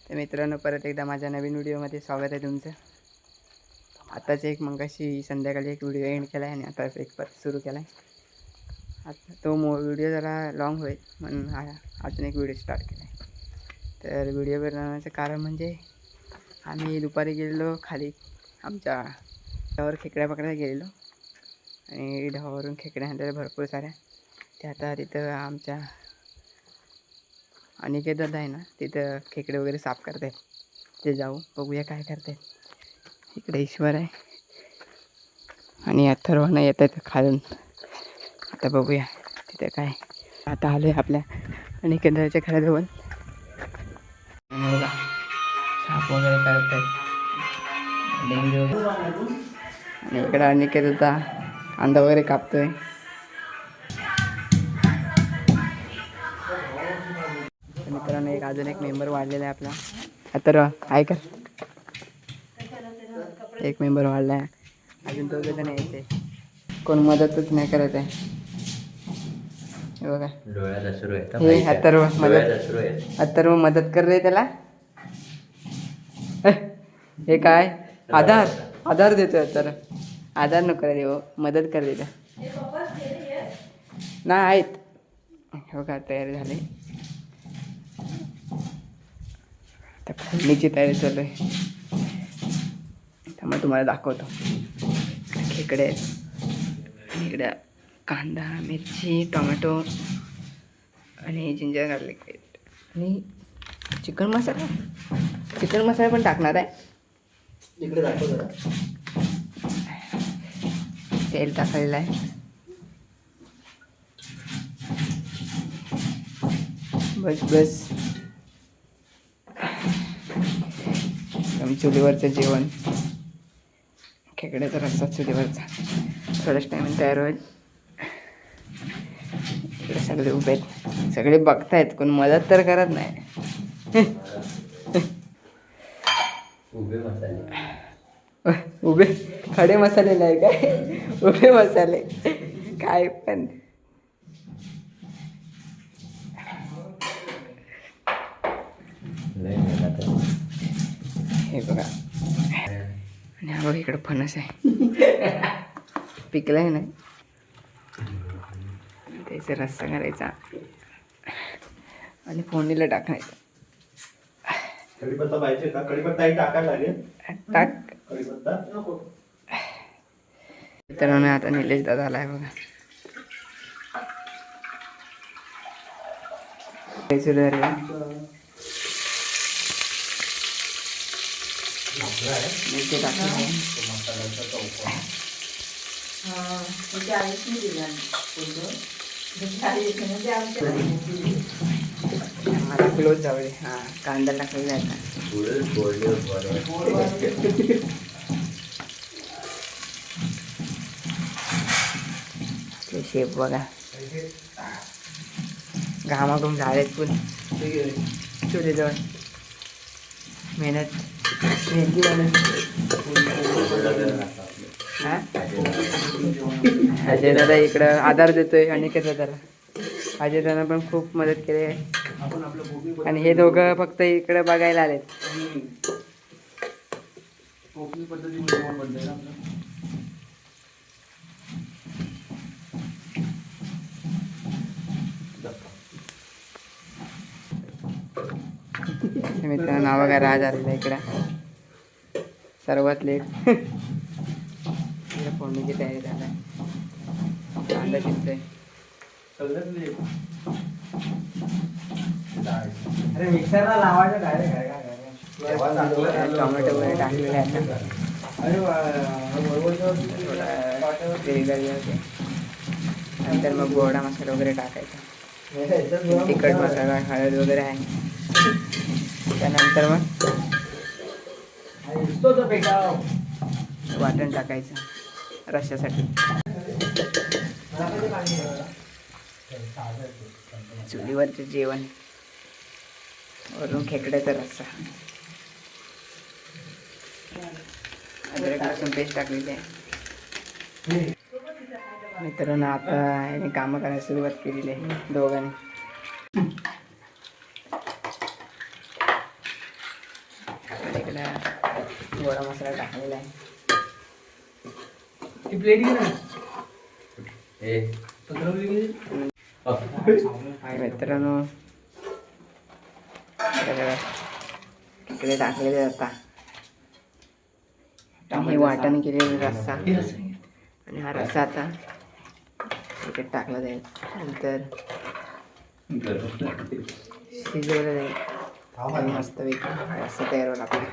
तर मित्रांनो, परत एकदा माझ्या नवीन व्हिडिओमध्ये स्वागत आहे तुमचं. आताच एक मगाशी संध्याकाळी एक व्हिडिओ एंड केला आहे आणि आताच एक परत सुरू केला आहे. आता तो व्हिडिओ जरा लॉंग होईल म्हणून अजून एक व्हिडिओ स्टार्ट केला आहे. तर व्हिडिओ बनवण्याचं कारण म्हणजे आम्ही दुपारी गेलेलो खाली आमच्या ढवावर खेकड्या पकडायला गेलेलो आणि ढवावरून खेकड्या आणलेल्या भरपूर साऱ्या. त्या आता तिथं आमच्या अनिकेत दादा आहे ना, तिथं खेकडे वगैरे साफ करत आहेत. ते जाऊ बघूया काय करत आहेत. इकडे ईश्वर आहे आणि अथर्वणं येत आहेत खालून. आता बघूया तिथे काय. आता आलो आहे आपल्या अनिकेत दादाच्या घराजवळ. बघा साफ वगैरे करत आहेत, डेंग्यू. आणि इकडं अनिकेत दादा कांदा वगैरे कापतोय. मित्रांनो, अजून एक मेंबर वाढलेला आहे आपला. अथर्व काय कर, एक मेंबर वाढला आहे. अजून दोघं जण यायचे, कोण मदतच नाही करत आहे. हे बघा हे अथर्व अथर्व मदत कर रे त्याला. हे काय आधार देतोय अथर्व. आधार नको रे, हो मदत कर देता ना. आहेत हो का, तयारी झाली. आता फोडणीची तयारी चालू आहे. त्यामुळे तुम्हाला दाखवतो. खेकडे आणि इकडे कांदा, मिरची, टोमॅटो आणि जिंजर गार्लिक पेस्ट आणि चिकन मसाला पण टाकणार आहे. इकडे दाखव जरा. तेल टाकायला आहे. बस चुलीवरचं जेवण, खेकड्याचा रस्सा चुलीवरचा. थोड्याच टायमात तयार होईल. इकडे सगळे उभे आहेत, सगळे बघतायत, कोण मदत तर करत नाही. उभे खडे मसाले नाही काय, उभे मसाले काय पण. हे बघा, आणि हा बघा इकडं फणस आहे. पिकलं आहे नाही, त्याचा रस्सा करायचा आणि फोडणीला टाकायचं. कढीपत्ता पाहिजे का? कढीपत्ता टाकायला लागेल. टाक. कढीपत्ता मित्रांनो, आता निलेश दादा आलाय बघा. मला क्लोज जाऊ दे. हा कांदा टाकलेला आहे आता. शेप बघा, घामाघूम झालेत पण चुलीजवळ मेहनत. अजय दादा इकडं आधार देतोय अनिकेत दादाला. अजय दादा पण खूप मदत केली आहे आणि हे दोघं फक्त इकडे बघायला आलेत. मित्रांनो, नाव बघा, राज आलेला इकडं सर्वात लेट. फोडणीची तयारी झाली, कांदा शिजतोय. अरे मिक्सरला लावायचं डायरेक्ट. टोमॅटो वगैरे टाकलेले आहेत ना. नंतर मग गोडा मसाला वगैरे टाकायचा. तिखट मसाला, हळद वगैरे आहे. त्यानंतर मग वाटण टाकायचं रश्श्यासाठी. चुलीवरचं जेवण, वरून खेकड्याचा रस्सा, अद्रक लसूण पेस्ट टाकलेली आहे. मित्रांनो, आता याने कामं करायला सुरुवात केलेली आहे दोघांनी. इकडं गोडा मसाला टाकलेला आहे. ती प्लेट घे ना. मित्रांनो इकडे टाकलेले आता ही वाटण केलेली रस्सा आणि हा रस्सा आता इकडे टाकला जाईल. नंतर शिजवलं जाईल आणि मस्तपैकी रस्सा तयार होईल आपला.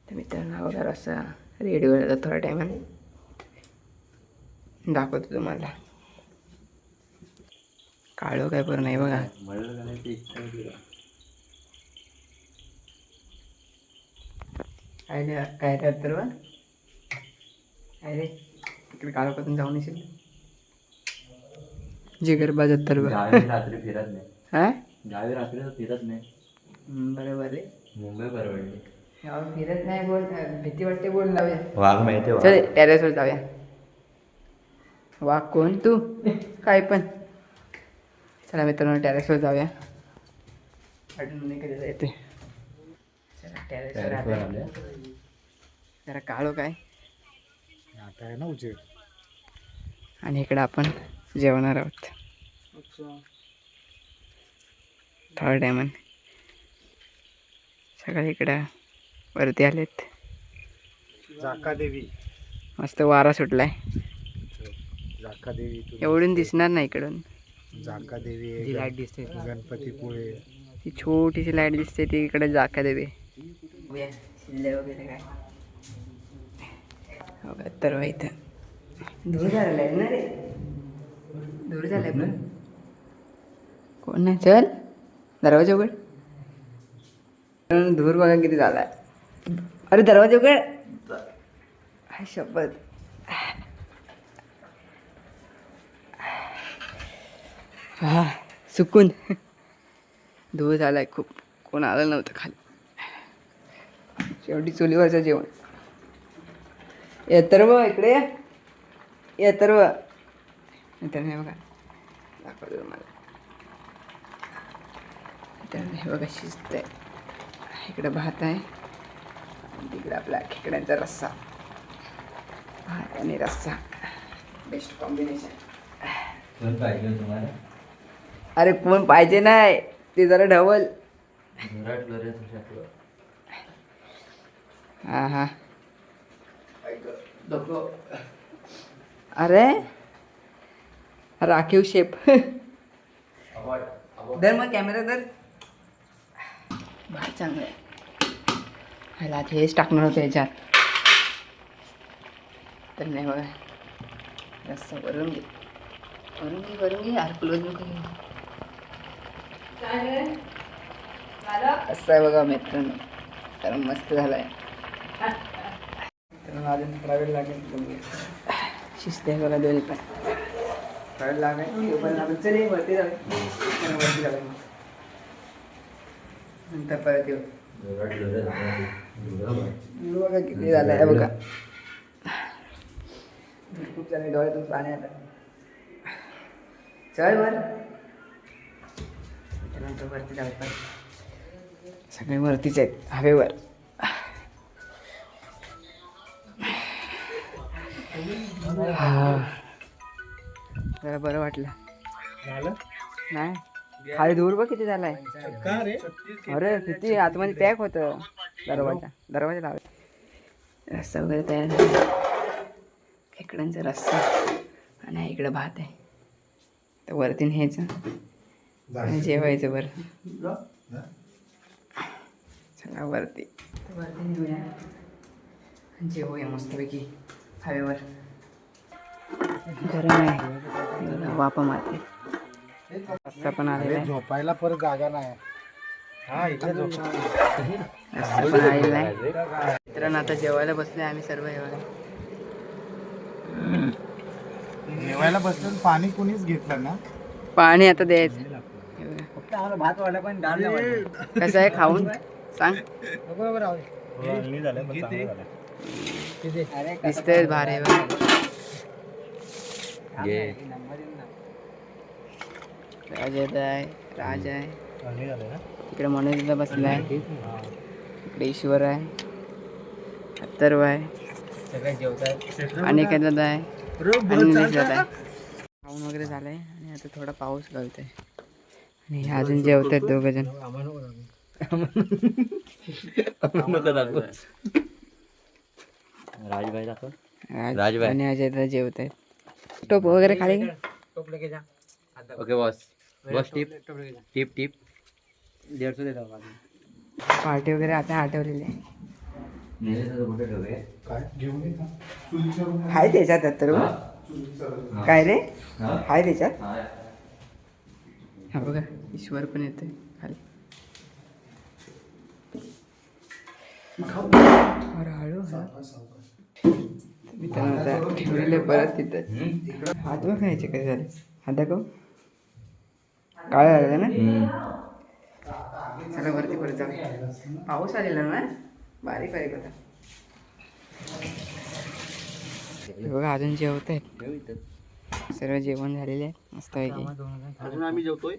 तर मित्रांनो बघा रस्सा रेडी होईल आता थोड्या टायमाने दाखवतो तुम्हाला. काळो काय पण नाही बघा. काय तर अरे इकडे काळो पासून जाऊन येशील जिगर बाजात तर रात्री फिरत नाही. हा गावी रात्री फिरत नाही. बरोबर आहे. मुंबई परवडली. गावात फिरत नाही बोल भीती वाटते बोल लावूया. वाघ माहिती चल टेरेसवर जाऊया. वाघ कोण तू काय पण. चला मित्रांनो टेरेसवर जाऊया. अजून नाही कधी जायचे. चला टेरेसवर जरा काळो काय आता आहे ना उजेड. आणि इकडं आपण जेवणार आहोत थोड्या टायमाने. सगळे इकडं वरती आलेत. जाका देवी. मस्त वारा सुटलाय. जाका देवी एवढून दिसणार नाही इकडून. जाका देवी आहे. लाईट दिसते गणपतीपुळे. ती छोटीशी लाईट दिसते ती इकडे जाका देवी. शिल्ले वगैरे काय तर इथं दूर झालेलं आहे ना रे. दूर झालंय पण कोण नाही. चल दरवाजा उघड. धूर बघा किती झालाय. अरे दरवाजा उघड. शपथ. हा सुकून. धूर झालाय खूप. कोण आलं नव्हतं खाली. शेवटी चुलीवरचं जेवण. येतर्व इकडे येतर्व तर नाही बघा दाखवतो तुम्हाला. तर हे बघा शिजतंय. इकडे भात आहे आणि तिकडे आपला खेकड्यांचा रस्सा. भात आणि रस्सा बेस्ट कॉम्बिनेशन. पाहिजे तुम्हाला. अरे कोण पाहिजे नाही ते जरा ढवल. हा हा अरे राखीव शेप. धर मग कॅमेरा धर. भात चांगलं आहे. ह्याला हेच टाकणार होतं ह्याच्यात तर नाही बघा. रस्सा भरून घे भरून घे यार. क्लोज नको असं आहे बघा मित्रांनो. तर मस्त झालं आहे. अजून ट्रॅव्हल लागेल. शिस्त आहे बघा दोन्ही पण. ट्रॅव्हल लागाय पण लागेल. चल वरती जाऊया. वरती जाऊया नंतर परत येऊ. बघा किती झालं आहे बघा. खूप झाले डोळ्यातून पाणी आलं. चल वर. त्यानंतर वरती जाऊ. सगळे वरतीच आहेत हवेवर. जरा बरं वाटलं. नाही खाली धूर बघ किती झालाय. अरे किती आतमध्ये पॅक होतं. दरवाजा लाव. रस्सा वगैरे तयार झाला. खेकड्यांचा रस्सा आणि इकडं भात आहे. तर वरती न्यायचं आणि जेवायचं बरं. चला वरती नेऊया जेवूया मस्तपैकी हवेवर. गरम आहे वापा मारते. रस्सा पण आलेला आहे. झोपायला परत जागा नाही. हा इकडे रस्सा पण आलेला आहे. मित्रांनो आता जेवायला बसले आम्ही सर्व. जेवायला बसून पाणी कुणीच घेतलं ना. पाणी आता द्यायचं. फक्त आम्हाला भात वाढला पण डाळ नाही. कसं आहे खाऊन सांग. दिसतंय भारी बघा. राजा आहे, राज आहे, चांगली झाले ना तिकडे मनोज बसलाय, इकडे ईश्वर आहे, अत्तर्व आहे, सगळे जेवतात अनिकेत दादा आहे आणि निलेश दादा आहे. खाऊन वगैरे झालंय आणि आता थोडा पाऊस गळतोय आणि हे अजून जेवतात दोघ जण. राजभाई दाखव. राज आणि अजय दादा जेवत आहेत. टोप वगैरे खाली का? Okay boss boss tip tip tip 150 देता पार्टी वगैरे आता आठवलेली आहे. हाय त्याच्यात अत्तर्व काय रे हाय त्याच्यात. हा बघा ईश्वर पण येतोय खाली. अरे हळू मित्रांनो आता ठेवलेले परत तिथं. हात बघ खायचे कसे झाले. हात दाखव काळं लागलं ना. चला वरती परत जाऊ. पाऊस आलेला ना बारीक बारीक होता. हे बघा अजून जेवत आहेत. सर्व जेवण झालेले आहे मस्त पैकी. अजून आम्ही जेवतोय.